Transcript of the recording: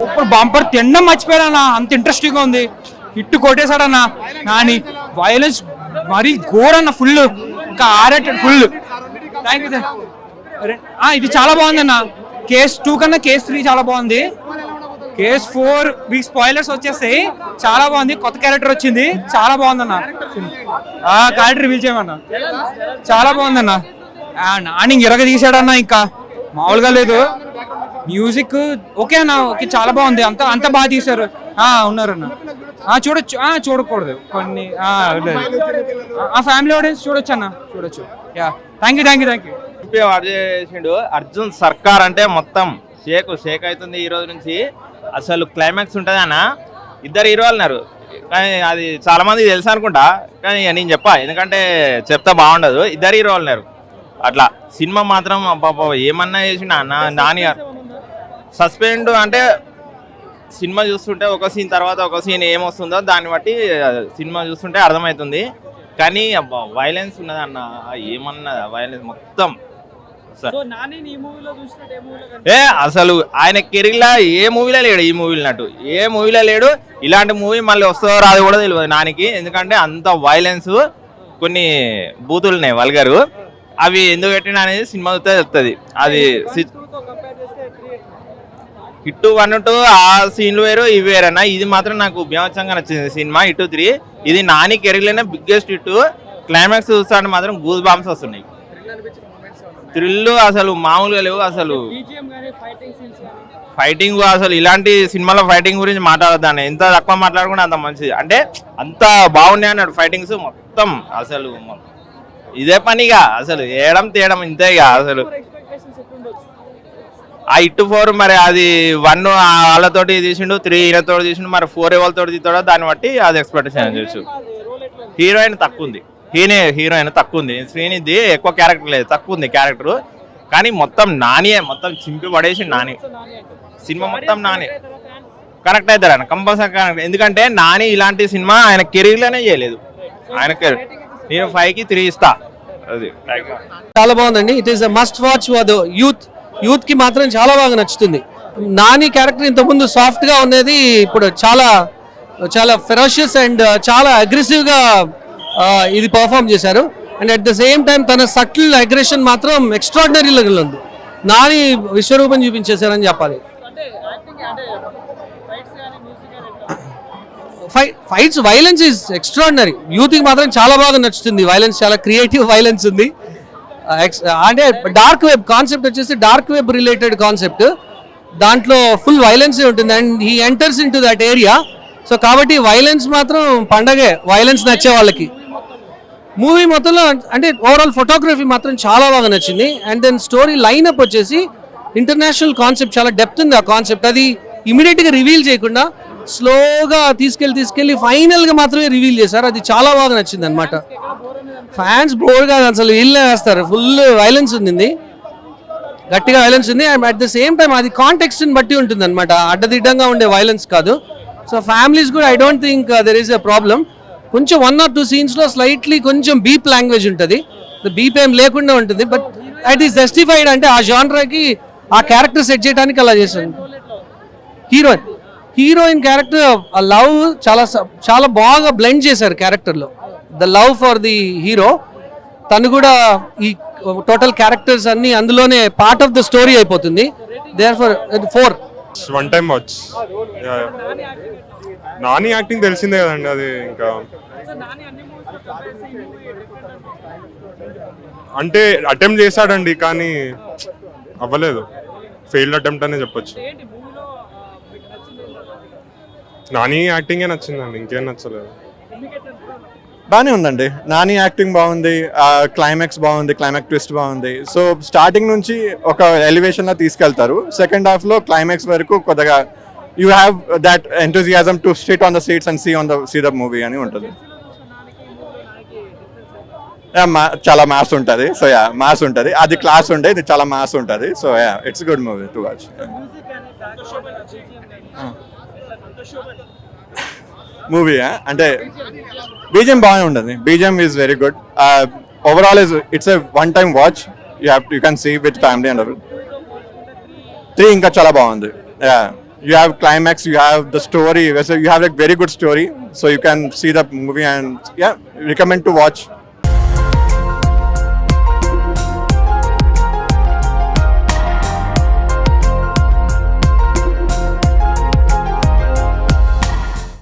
ఇప్పుడు బంపర్ తినడం మర్చిపోయాడన్న, అంత ఇంట్రెస్టింగ్ గా ఉంది. హిట్ కొట్టేశాడన్న. నాని వైలెన్స్ మరీ ఘోరన్న, ఫుల్ ఇంకా ఆరేటెడ్ ఫుల్. Thank you. ఇది చాలా బాగుందన్న. కేస్ 2 కన్నా కేస్ 3 చాలా బాగుంది. కేస్ 4 వీక్ స్పాయిలర్స్ వచ్చేస్తాయి. చాలా బాగుంది, కొత్త క్యారెక్టర్ వచ్చింది, చాలా బాగుందన్న. క్యారెక్టర్ రివీల్ చేయమన్నా. చాలా బాగుందన్న. నాని ఎరగ తీసాడన్న, ఇంకా మామూలుగా లేదు. మ్యూజిక్ ఓకే అన్న, ఓకే చాలా బాగుంది, అంత బాగా తీశారు. ఉన్నారన్న. చూడొచ్చు, చూడకూడదు కొన్ని. ఫ్యామిలీ ఆడియన్స్ చూడొచ్చు అన్న, చూడొచ్చు. Thank you. చేసిండు అర్జున్ సర్కార్ అంటే మొత్తం షేక్ అవుతుంది ఈ రోజు నుంచి. అసలు క్లైమాక్స్ ఉంటుంది అన్న. 2 హీరోలు ఉన్నారు, కానీ అది చాలా మందికి తెలుసు అనుకుంటా, కానీ నేను చెప్పా ఎందుకంటే చెప్తా బాగుండదు. 2 హీరోలు ఉన్నారు అట్లా. సినిమా మాత్రం ఏమన్నా చేసిండు అన్న. నాని సస్పెండ్ అంటే సినిమా చూస్తుంటే ఒక సీన్ తర్వాత ఒక సీన్ ఏమొస్తుందో దాన్ని బట్టి సినిమా చూస్తుంటే అర్థమవుతుంది. కానీ వైలెన్స్ ఉన్నది అన్న, ఏమన్నా వైలెన్స్ మొత్తం. అసలు ఆయన కెరీర్లో ఏ మూవీలో లేడు, ఈ మూవీలో నట్టు ఏ మూవీలో లేడు. ఇలాంటి మూవీ మళ్ళీ వస్తుందో రాదు కూడా తెలియదు నానికి, ఎందుకంటే అంత వైలెన్స్, కొన్ని బూతులు ఉన్నాయి వల్గరు. అవి ఎందుకు పెట్టినా అనేది సినిమా తెలుస్తుంది. అది హిట్ 1, 2 ఆ సీన్లు వేరు ఇవి వేరన్నా. ఇది మాత్రం నాకు బీభత్సంగా నచ్చింది సినిమా హిట్ 3. ఇది నాని కెరీర్లోనే బిగ్గెస్ట్ హిట్. క్లైమాక్స్ చూస్తాను మాత్రం గూస్ బాంబ్స్ వస్తున్నాయి. థ్రిల్ అసలు మామూలుగా లేవు. అసలు ఫైటింగ్ అసలు ఇలాంటి సినిమాలో ఫైటింగ్ గురించి మాట్లాడదాన్ని ఎంత తక్కువ మాట్లాడుకుంటే అంత మంచిది. అంటే అంత బాగున్నాయి అన్నాడు ఫైటింగ్స్ మొత్తం. అసలు ఇదే పనిగా అసలు ఏడం తేయడం ఇంతేగా. అసలు ఆ హిట్ 4 మరి అది 1 వాళ్ళతోటి తీసిండు, 3 ఈయనతో తీసిండు, మరి 4 ఎవరితో తీస్తాడో దాన్ని బట్టి అది ఎక్స్పెక్టేషన్ చేయొచ్చు. హీరోయిన్ తక్కువ ఉంది, హీరోయిన్ తక్కువ ఉంది. శ్రీనిధి ఎక్కువ క్యారెక్టర్ లేదు, తక్కువ ఉంది క్యారెక్టర్. కానీ మొత్తం నానియే మొత్తం చింపి పడేసి నాని. సినిమా మొత్తం నాని కనెక్ట్ అవుతారు ఆయన కంపల్సరీ కనెక్ట్. ఎందుకంటే నాని ఇలాంటి సినిమా ఆయన కెరీర్లోనే చేయలేదు. ఆయన కెరీర్ నేను 5కి 3 ఇస్తా. అది చాలా బాగుందండి. It is must watch for the youth కి మాత్రం చాలా బాగా నచ్చుతుంది. నాని క్యారెక్టర్ ఇంతకుముందు సాఫ్ట్ గా ఉండేది, ఇప్పుడు చాలా ఫెరోషియస్ అండ్ చాలా అగ్రెసివ్ గా ఇది పర్ఫామ్ చేశారు. And at the same time తన సటిల్ అగ్రెషన్ మాత్రం ఎక్స్ట్రాడినరీ లెవెల్ ఉంది. నాని విశ్వరూపం చూపించేశారని చెప్పాలి. Fights violence is extraordinary. Youth కి మాత్రం చాలా బాగా నచ్చుతుంది. వైలెన్స్ చాలా క్రియేటివ్ వైలెన్స్ ఉంది. అంటే డార్క్ వెబ్ కాన్సెప్ట్ వచ్చేసి డార్క్ వెబ్ రిలేటెడ్ కాన్సెప్ట్. దాంట్లో ఫుల్ వైలెన్స్ ఉంటుంది and he enters in to that area. So కాబట్టి వైలెన్స్ మాత్రం పండగే వైలెన్స్ నచ్చే వాళ్ళకి. మూవీ మొత్తంలో అంటే ఓవరాల్ ఫోటోగ్రఫీ మాత్రం చాలా బాగా నచ్చింది. అండ్ దెన్ స్టోరీ లైన్అప్ వచ్చేసి ఇంటర్నేషనల్ కాన్సెప్ట్, చాలా డెప్త్ ఉంది ఆ కాన్సెప్ట్. అది ఇమీడియట్గా రివీల్ చేయకుండా స్లోగా తీసుకెళ్ళి ఫైనల్గా మాత్రమే రివీల్ చేశారు. అది చాలా బాగా నచ్చింది అనమాట. ఫ్యాన్స్ బోర్గా అసలు వీళ్ళే వేస్తారు. ఫుల్ వైలెన్స్ ఉంది, గట్టిగా వైలెన్స్ ఉంది. And at the same time అది కాంటెక్స్ట్ని బట్టి ఉంటుంది అనమాట, అడ్డదిడ్డంగా ఉండే వైలెన్స్ కాదు. సో ఫ్యామిలీస్ కూడా I don't think there is a problem. కొంచెం 1 or 2 సీన్స్లో స్లైట్లీ కొంచెం బీప్ లాంగ్వేజ్ ఉంటుంది, బీప్ ఏం లేకుండా ఉంటుంది. But it is justified. అంటే ఆ జానరాకి ఆ క్యారెక్టర్ సెట్ చేయడానికి అలా చేశాను. హీరోయిన్ క్యారెక్టర్ ఆ లవ్ చాలా బాగా బ్లెండ్ చేశారు క్యారెక్టర్లో. The love for the hero, తను కూడా ఈ టోటల్ క్యారెక్టర్స్ అన్ని అందులోనే పార్ట్ ఆఫ్ ద స్టోరీ అయిపోతుంది. Therefore 4 one time watch. Nani acting తెలిసిందే కదండి, అది ఇంకా అంటే అటెంప్ట్ చేశాడండి కానీ అవ్వలేదు. ఫెయిల్డ్ అటెంప్ట్ అనే చెప్పొచ్చు. నాని యాక్టింగే నచ్చిందండి, ఇంకేం నచ్చలేదు. బాగానే ఉందండి. నాని యాక్టింగ్ బాగుంది, క్లైమాక్స్ బాగుంది, క్లైమాక్స్ ట్విస్ట్ బాగుంది. సో స్టార్టింగ్ నుంచి ఒక ఎలివేషన్లో తీసుకెళ్తారు. సెకండ్ హాఫ్లో క్లైమాక్స్ వరకు కొద్దిగా you have that enthusiasm to sit on the seats and see the movie అని ఉంటుంది. చాలా మాస్ ఉంటుంది. సో మాస్ ఉంటుంది. అది క్లాస్ ఉండే, ఇది చాలా మాస్ ఉంటుంది. So it's good movie to watch. Movie అంటే బీజిఎం బాగానే ఉంటుంది. BGM is very good. Overall it's a one time watch. You can see with family and 3 ఇంకా చాలా బాగుంది. you have climax, you have the story, so you have like very good story, so you can see the movie and yeah, recommend to watch.